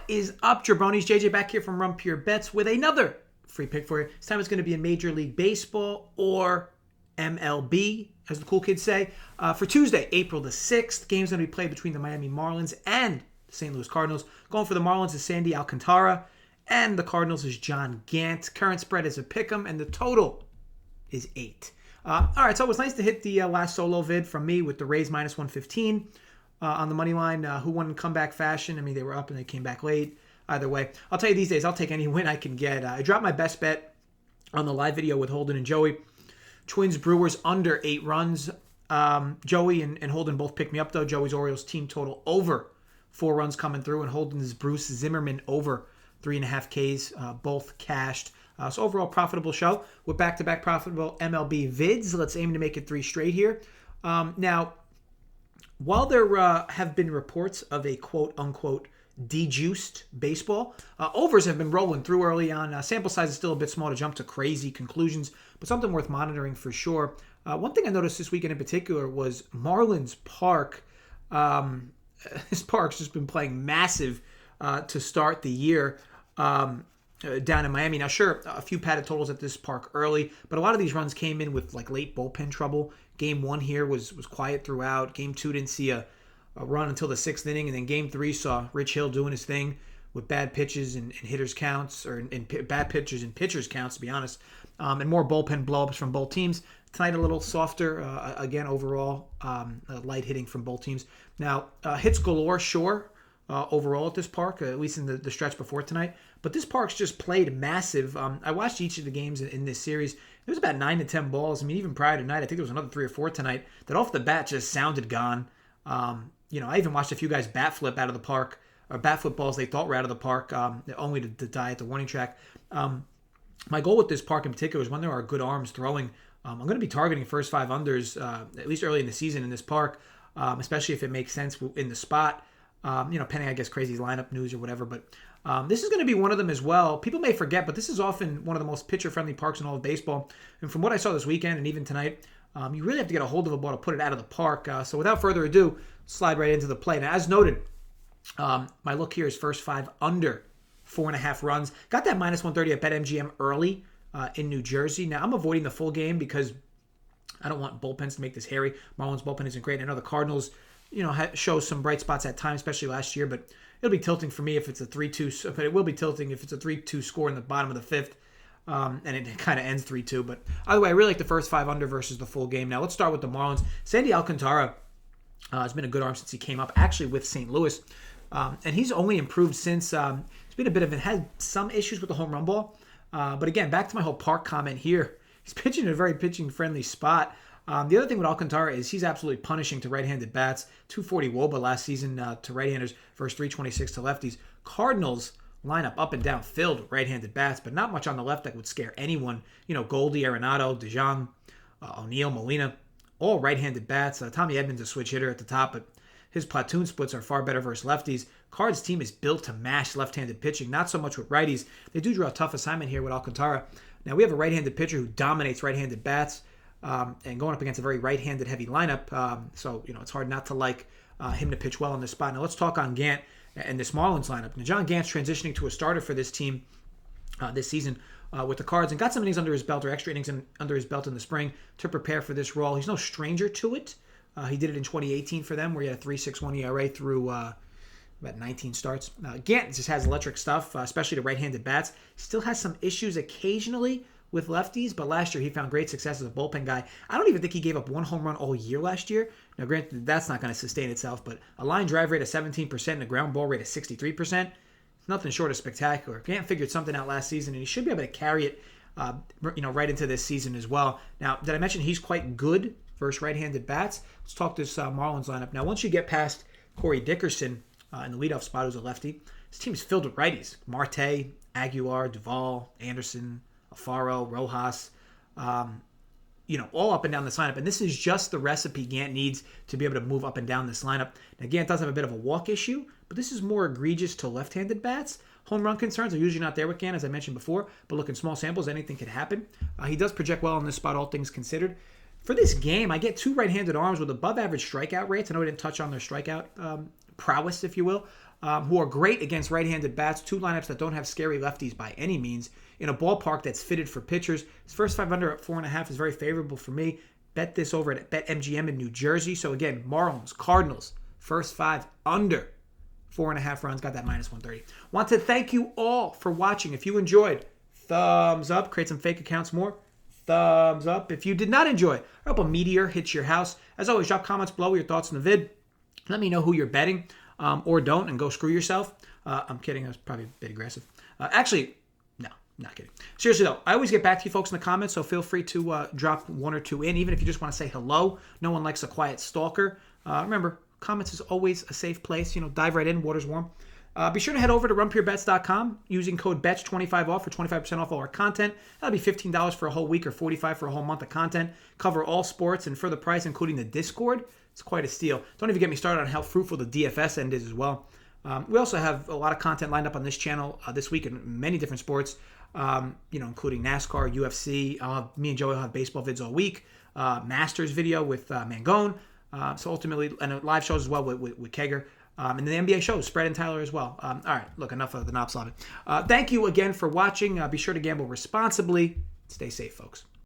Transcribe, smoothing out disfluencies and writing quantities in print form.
is up, jabronis? JJ back here from Run Pure Bets with another free pick for you. This time it's going to be in Major League Baseball or MLB, as the cool kids say. For Tuesday, April the 6th, game's going to be played between the Miami Marlins and the St. Louis Cardinals. Going for the Marlins is Sandy Alcantara, and the Cardinals is John Gant. Current spread is a pick'em, and the total is 8. All right, so it was nice to hit the last solo vid from me with the Rays minus 115 on the money line. Who won in comeback fashion? I mean, they were up and they came back late. Either way, I'll tell you these days, I'll take any win I can get. I dropped my best bet on the live video with Holden and Joey. Twins Brewers under 8 runs. Joey and Holden both picked me up, though. Joey's Orioles team total over 4 runs coming through, and Holden's Bruce Zimmerman over 3.5 Ks, both cashed. So overall profitable show with back-to-back profitable MLB vids. Let's aim to make it 3 straight here. Now, while there have been reports of a quote-unquote dejuiced baseball, overs have been rolling through early on. Sample size is still a bit small to jump to crazy conclusions, but something worth monitoring for sure. One thing I noticed this weekend in particular was Marlins Park. This park's just been playing massive to start the year. Down in Miami. Now, sure, a few padded totals at this park early, but a lot of these runs came in with like late bullpen trouble. Game 1 here was quiet throughout. Game 2 didn't see a run until the 6th inning, and then Game 3 saw Rich Hill doing his thing with bad pitches and hitters counts, or in bad pitchers and pitchers counts, to be honest, and more bullpen blowups from both teams. Tonight a little softer, again, overall, light hitting from both teams. Now, hits galore, sure, overall at this park, at least in the stretch before tonight. But this park's just played massive. I watched each of the games in this series. There was about 9 to 10 balls. I mean, even prior to tonight, I think there was another 3 or 4 tonight that off the bat just sounded gone. I even watched a few guys bat flip out of the park, or bat flip balls they thought were out of the park, only to die at the warning track. My goal with this park in particular is when there are good arms throwing, I'm going to be targeting first 5 unders, at least early in the season in this park, especially if it makes sense in the spot. Pending, I guess, crazy lineup news or whatever. But this is going to be one of them as well. People may forget, but this is often one of the most pitcher-friendly parks in all of baseball. And from what I saw this weekend and even tonight, you really have to get a hold of a ball to put it out of the park. So without further ado, slide right into the play. Now, as noted, my look here is first 5 under 4.5 runs. Got that minus 130 at BetMGM early in New Jersey. Now, I'm avoiding the full game because I don't want bullpens to make this hairy. Marlins bullpen isn't great. I know the Cardinals shows some bright spots at times, especially last year, but it'll be tilting for me if it's a 3-2, but it will be tilting if it's a 3-2 score in the bottom of the 5th, and it kind of ends 3-2. But either way, I really like the first 5 under versus the full game. Now, let's start with the Marlins. Sandy Alcantara has been a good arm since he came up, actually with St. Louis, and he's only improved since. He's been a bit of had some issues with the home run ball, but again, back to my whole park comment here. He's pitching in a very pitching-friendly spot. The other thing with Alcantara is he's absolutely punishing to right-handed bats. 240 WOBA last season to right-handers versus 326 to lefties. Cardinals lineup up and down filled with right-handed bats, but not much on the left that would scare anyone. Goldie, Arenado, DeJong, O'Neill, Molina, all right-handed bats. Tommy Edmonds a switch hitter at the top, but his platoon splits are far better versus lefties. Cards team is built to mash left-handed pitching, not so much with righties. They do draw a tough assignment here with Alcantara. Now, we have a right-handed pitcher who dominates right-handed bats. And going up against a very right-handed heavy lineup, so it's hard not to like him to pitch well on this spot. Now let's talk on Gant and this Marlins lineup. Now John Gant's transitioning to a starter for this team this season with the Cards, and got some innings under his belt, or extra innings under his belt in the spring to prepare for this role. He's no stranger to it. He did it in 2018 for them, where he had a 3.61 ERA through about 19 starts. Gant just has electric stuff, especially to right-handed bats. Still has some issues occasionally with lefties, but last year he found great success as a bullpen guy. I don't even think he gave up 1 home run all year last year. Now, granted, that's not going to sustain itself, but a line drive rate of 17% and a ground ball rate of 63%, nothing short of spectacular. Gant figured something out last season, and he should be able to carry it, right into this season as well. Now, did I mention he's quite good versus right-handed bats? Let's talk this Marlins lineup. Now, once you get past Corey Dickerson in the leadoff spot, who's a lefty, this team is filled with righties. Marte, Aguilar, Duvall, Anderson, Alfaro, Rojas, all up and down this lineup. And this is just the recipe Gant needs to be able to move up and down this lineup. Now, Gant does have a bit of a walk issue, but this is more egregious to left-handed bats. Home run concerns are usually not there with Gant, as I mentioned before, but look, in small samples, anything could happen. He does project well on this spot, all things considered. For this game, I get 2 right-handed arms with above-average strikeout rates. I know we didn't touch on their strikeout prowess, if you will. who are great against right-handed bats. Two lineups that don't have scary lefties by any means. In a ballpark that's fitted for pitchers. His first 5 under at 4.5 is very favorable for me. Bet this over at BetMGM in New Jersey. So again, Marlins, Cardinals, first 5 under 4.5 runs. Got that minus 130. Want to thank you all for watching. If you enjoyed, thumbs up. Create some fake accounts more. Thumbs up. If you did not enjoy, I hope a meteor hits your house. As always, drop comments below with your thoughts on the vid. Let me know who you're betting or don't, and go screw yourself. I'm kidding. That was probably a bit aggressive. Actually, no, not kidding. Seriously, though, I always get back to you folks in the comments, so feel free to drop 1 or 2 in, even if you just want to say hello. No one likes a quiet stalker. Remember, comments is always a safe place. Dive right in. Water's warm. Be sure to head over to runpurebets.com using code BETS25 off for 25% off all our content. That'll be $15 for a whole week or $45 for a whole month of content. Cover all sports and for the price, including the Discord. It's quite a steal. Don't even get me started on how fruitful the DFS end is as well. We also have a lot of content lined up on this channel this week in many different sports, including NASCAR, UFC. Me and Joey will have baseball vids all week. Masters video with Mangone. So ultimately, and live shows as well with Kegger. And the NBA shows, Spread and Tyler as well. All right, look, enough of the knob slobbing. Thank you again for watching. Be sure to gamble responsibly. Stay safe, folks.